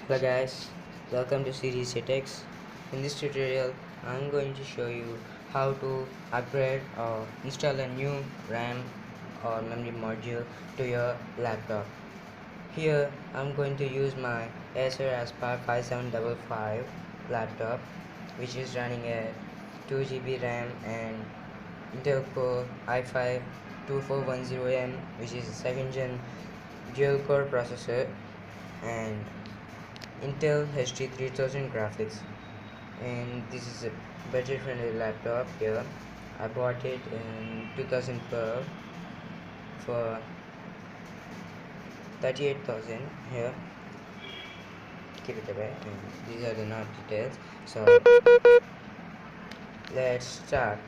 Hello guys, welcome to series hitachi. In this tutorial, I'm going to show you how to upgrade or install a new RAM or memory module to your laptop. Here, I'm going to use my acer aspire 5755 laptop, which is running a 2 GB RAM and Intel Core i5 2410M, which is a second gen dual core processor, and Intel HD 3000 graphics. And this is a budget friendly laptop. Here I bought it in 2012 for 38,000. Here, keep it away, and these are the not details. So let's start.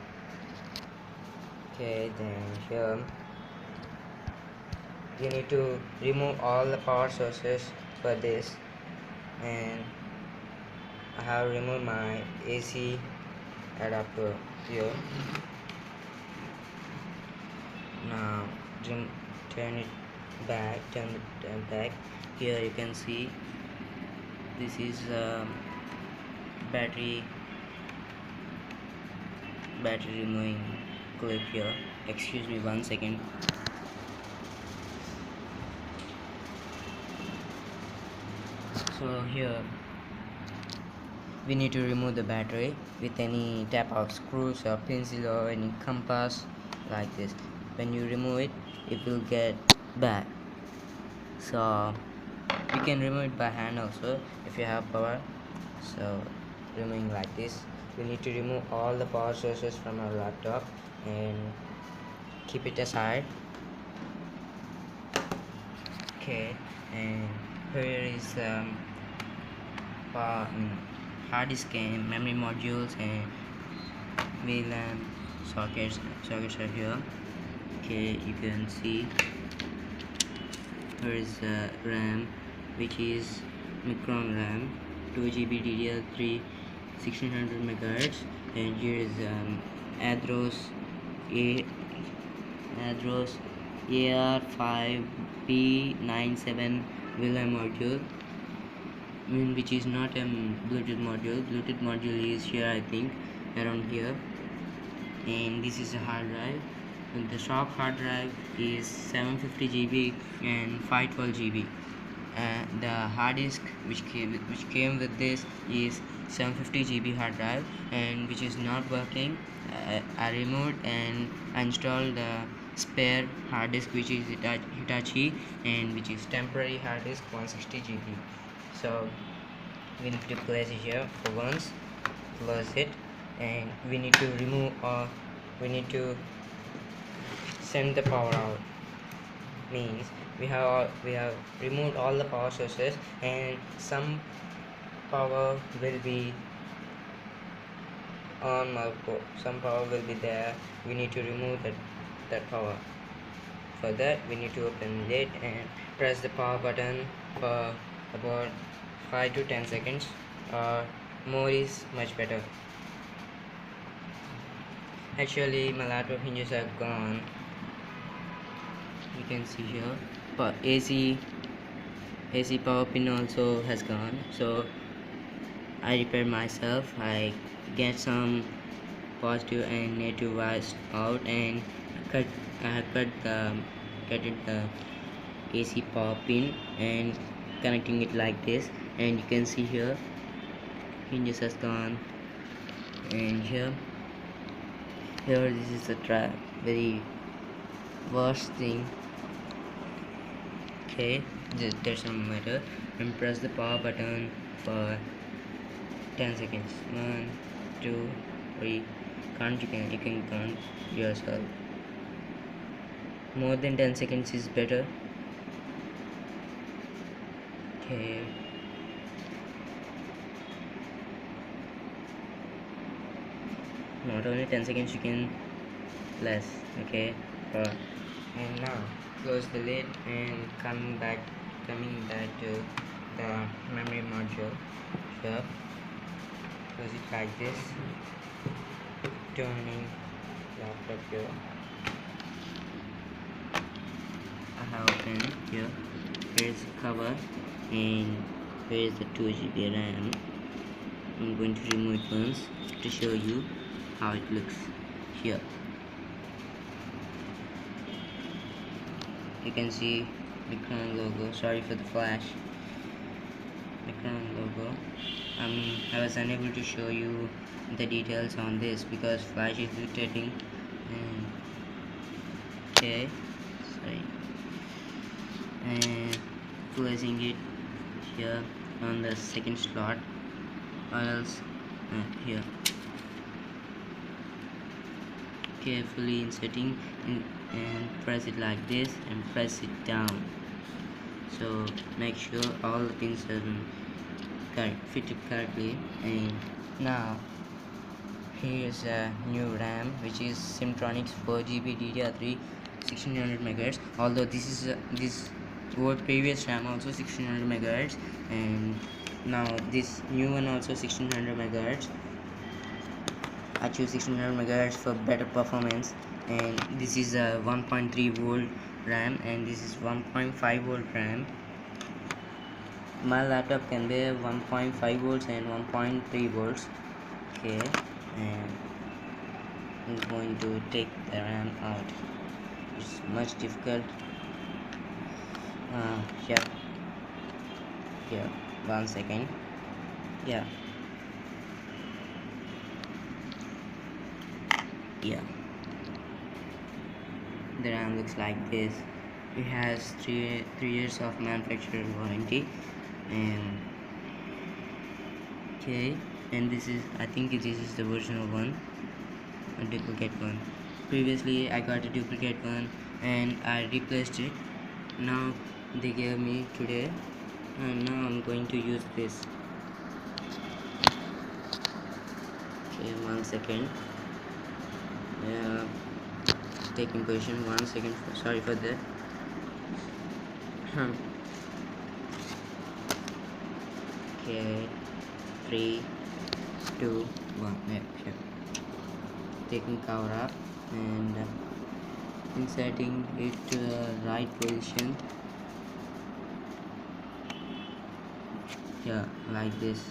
Okay, then here you need to remove all the power sources for this, and I have removed my AC adapter here. Now turn it back. Here you can see this is battery removing clip here. Excuse me 1 second. So here we need to remove the battery with any type of screws or pencil or any compass like this. When you remove it, it will get back. So you can remove it by hand also if you have power. So removing like this, we need to remove all the power sources from our laptop and keep it aside. Okay, and here is hard disk and memory modules and VLAN sockets are here. Okay, you can see here is RAM, which is micron RAM, 2 GB DDR3 1600 MHz, and here is Adros AR5B97 VLAN module, which is not a Bluetooth module. Bluetooth module is here, I think, around here. And this is a hard drive, and the shop hard drive is 750 GB and 512 GB. The hard disk which came with this is 750 GB hard drive, and which is not working. I removed and installed the spare hard disk, which is Hitachi, and which is temporary hard disk 160 GB. So we need to place it here for once, close it, and we need to remove, or we need to send the power out. Means we have removed all the power sources, and some power will be on or some power will be there. We need to remove that power. For that, we need to open it and press the power button for about 5 to 10 seconds, or more is much better. Actually, my laptop hinges are gone. You can see here, but AC power pin also has gone. So I repaired myself. I get some positive and negative wires out, and I have cut the AC power pin and connecting it like this. And you can see here hinges has gone, and here this is the very worst thing. Okay, there's no matter, and press the power button for 10 seconds. 1, 2, 3. You can count yourself. More than 10 seconds is better. Okay, not only 10 seconds, you can less. Okay, and now close the lid and coming back to the memory module. Here, close it like this, turning laptop here. I have opened here. Here's the cover, and Here is the 2 GB RAM. I'm going to remove it once to show you how it looks here. You can see micron logo. Sorry for the flash. Micron logo. I was unable to show you the details on this because flash is irritating. And okay, sorry. And placing it here on the second slot, or else here. Carefully inserting in, and press it like this and press it down. So make sure all the pins are fitted correctly. And now here's a new RAM, which is simmtronics 4 GB DDR3 1600 MHz. Although this previous RAM also 1600 MHz, and now this new one also 1600 MHz. I choose 1600 MHz for better performance. And this is a 1.3 volt RAM, and this is 1.5 volt RAM. My laptop can bear 1.5 volts and 1.3 volts. Okay, and I'm going to take the RAM out. It's much difficult. Here, 1 second. Yeah, the RAM looks like this. It has 3 years of manufacturer warranty. And okay, and this is, I think this is the original one, a duplicate one. Previously I got a duplicate one and I replaced it. Now they gave me today, and now I'm going to use this. Okay, 1 second. Taking position. 1 second. Sorry for that. Okay, 3, 2, 1. Yeah, sure. Taking cover up and inserting it to the right position. Yeah, like this.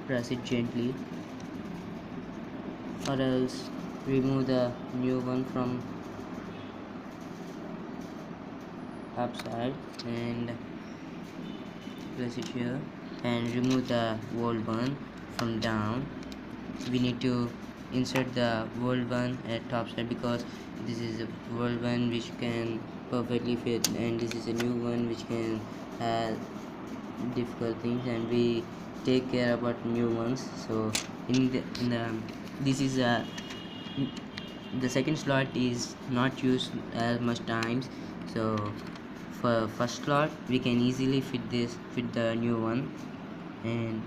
Press it gently, or else remove the new one from upside and place it here, and remove the old one from down. We need to insert the old one at top side because this is a old one which can perfectly fit, and this is a new one which can have difficult things, and we take care about new ones. So this is the second slot is not used as much times, so for first slot we can easily fit the new one, and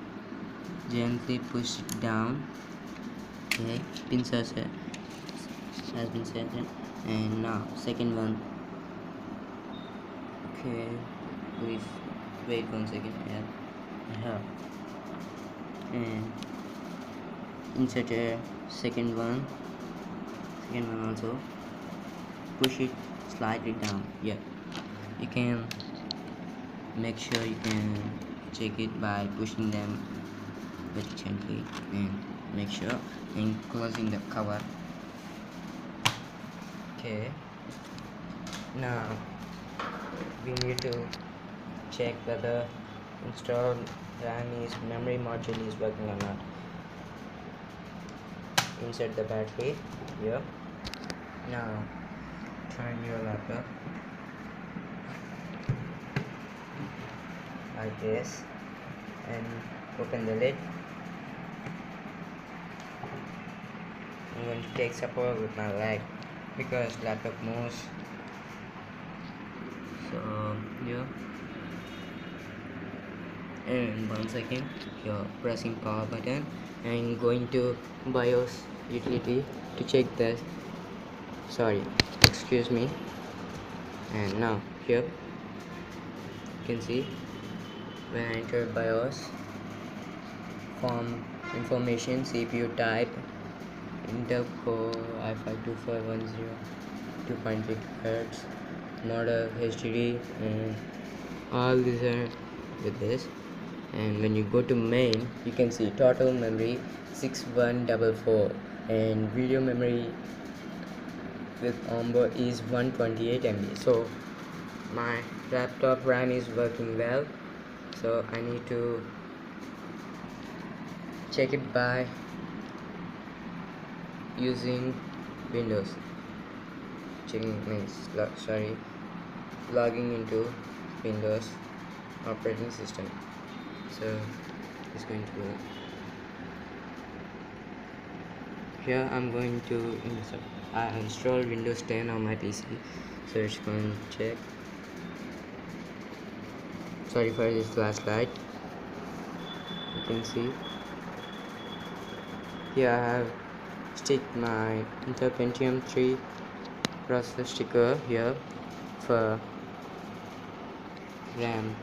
gently push it down. Okay, pins has been set in. And now second one. Okay, please wait 1 second. Yeah, and insert a second one also. Push it slightly down. Yeah, you can make sure you can check it by pushing them very gently, and make sure and closing the cover. Okay, now we need to check whether installed memory module is working or not. Insert the battery here. Now turn your laptop like this and open the lid. I'm going to take support with my leg because laptop moves. So yeah, and 1 second, you're pressing power button and going to BIOS utility to check this. Sorry, excuse me. And now here you can see when I enter BIOS, form information, CPU type, Intel Core i5-2510 2.8 Hz, model HDD, and all these are with this. And when you go to main, you can see total memory 6144, and video memory with onboard is 128 MB. So my laptop RAM is working well, so I need to check it by using Windows. Logging into Windows operating system. So it's going to here I'm going to install Windows 10 on my PC, so it's going to check. Sorry for this flashlight. You can see here I have sticked my Intel Pentium 3 processor sticker here for RAM.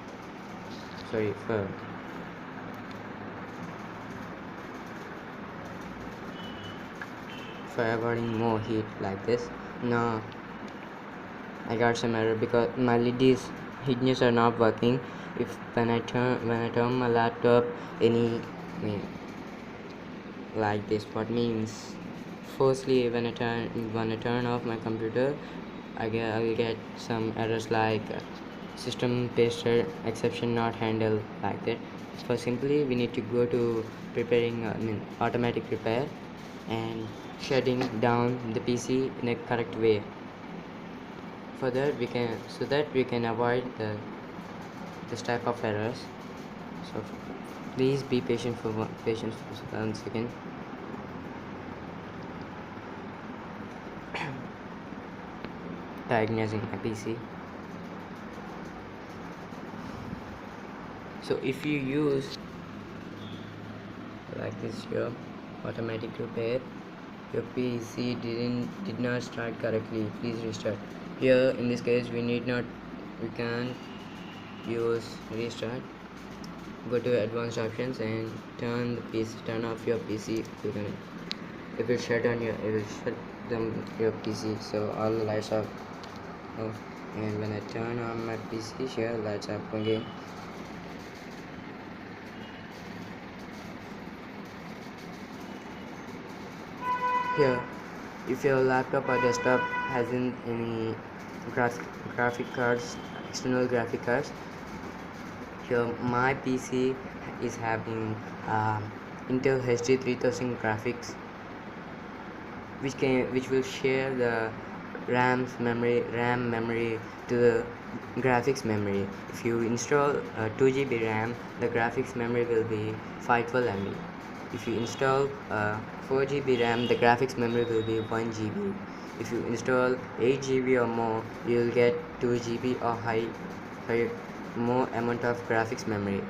For avoiding more heat like this. Now I got some error because my LEDs heatness are not working. If when I turn my laptop like this, what means firstly when I turn off my computer, I will get some errors like system pasted exception not handled like that. For simply we need to go to preparing automatic repair and shutting down the PC in a correct way. For that we can avoid this type of errors. So please be patient for 1 second. Diagnosing my PC. So if you use like this here automatic repair, your PC did not start correctly, please restart. Here in this case we can't use restart. Go to advanced options and turn off your PC. It will shut down your PC, so all the lights are off. And when I turn on my PC, here lights are again. Here, if your laptop or desktop hasn't any graphic cards, external graphic cards, here my PC is having Intel HD 3000 graphics, which will share the RAM memory to the graphics memory. If you install 2 GB RAM, the graphics memory will be 512 MB. If you install 4 GB RAM, the graphics memory will be 1 GB. If you install 8 GB or more, you will get 2 GB or higher more amount of graphics memory.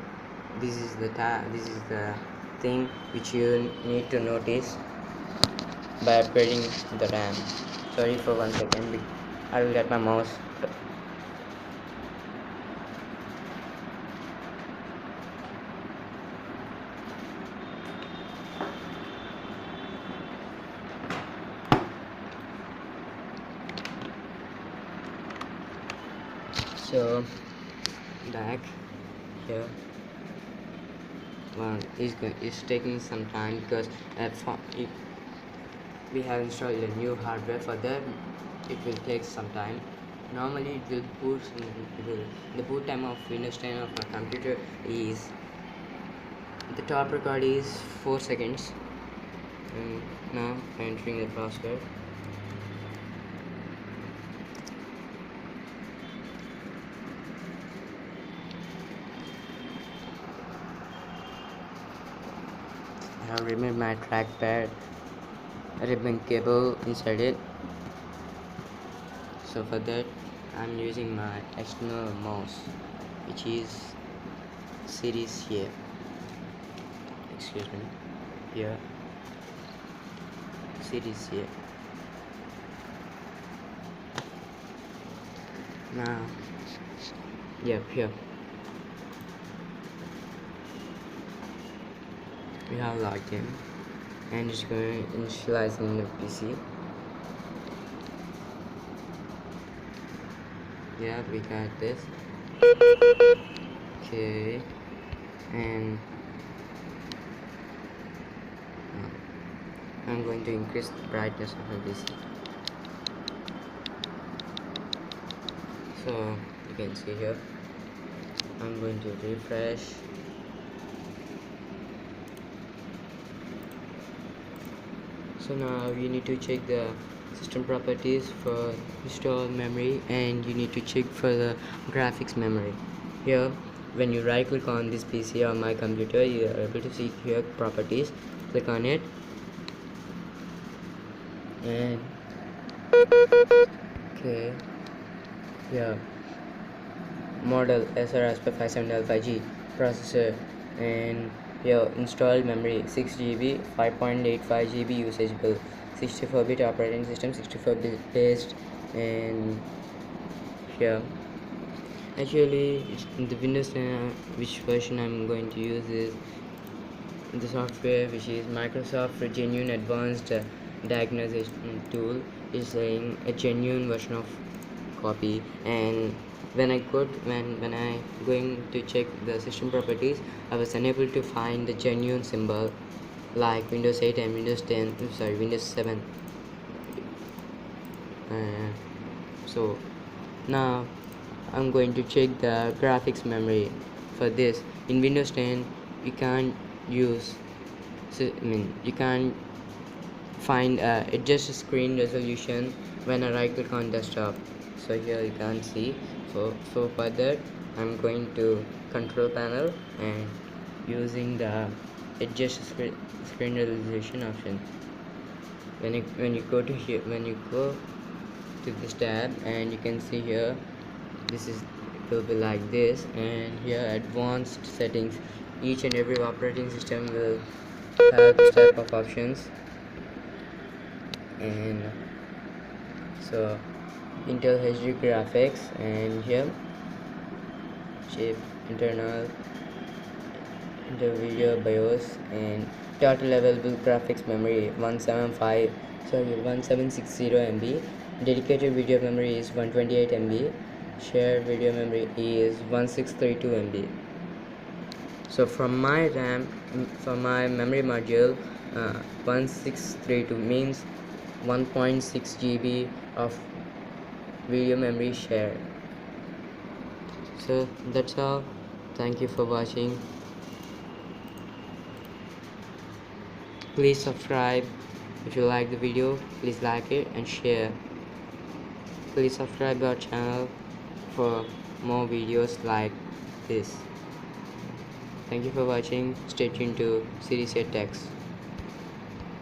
This is the thing which you need to notice by upgrading the RAM. Sorry for 1 second, I will get my mouse. So back here, it's taking some time because we have installed a new hardware. For that it will take some time. Normally it will boot the boot time of Windows 10 of my computer is, the top record is 4 seconds. And now entering the password. I have removed my trackpad ribbon cable inside it. So for that I'm using my external mouse, which is series here. Excuse me. Here. Series here. Now, yep, here. We have logged in and just going to initializing the PC. Yeah, we got this. Okay, and I'm going to increase the brightness of my PC. So you can see here, I'm going to refresh. So now you need to check the system properties for install memory, and you need to check for the graphics memory. Here, when you right click on this PC or my computer, you are able to see here properties. Click on it, and okay, here model acer ASP 5705G processor, and here installed memory 6 GB, 5.85 GB usageable, 64-bit operating system, 64-bit based, and here actually in the Windows 10, which version I'm going to use is the software which is Microsoft Genuine Advanced Diagnostic Tool is saying a genuine version of copy. And when I going to check the system properties, I was unable to find the genuine symbol like Windows 8 and Windows 7. So now I'm going to check the graphics memory. For this, in Windows 10 you can't use you can't find adjust screen resolution when I right click on desktop. So here you can't see. So for that, I'm going to control panel and using the adjust screen resolution option. When you go to here, when you go to this tab, and you can see here, this is it will be like this, and here advanced settings, each and every operating system will have this type of options. And so Intel HD graphics, and here chip, internal, Intel video BIOS, and total available graphics memory 1760 MB. Dedicated video memory is 128 MB. Shared video memory is 1632 MB. So from my RAM, for my memory module, 1632 means 1.6 GB of video memory shared. So that's all. Thank you for watching. Please subscribe. If you like the video, please like it and share. Please subscribe our channel for more videos like this. Thank you for watching. Stay tuned to Series 8 Techs.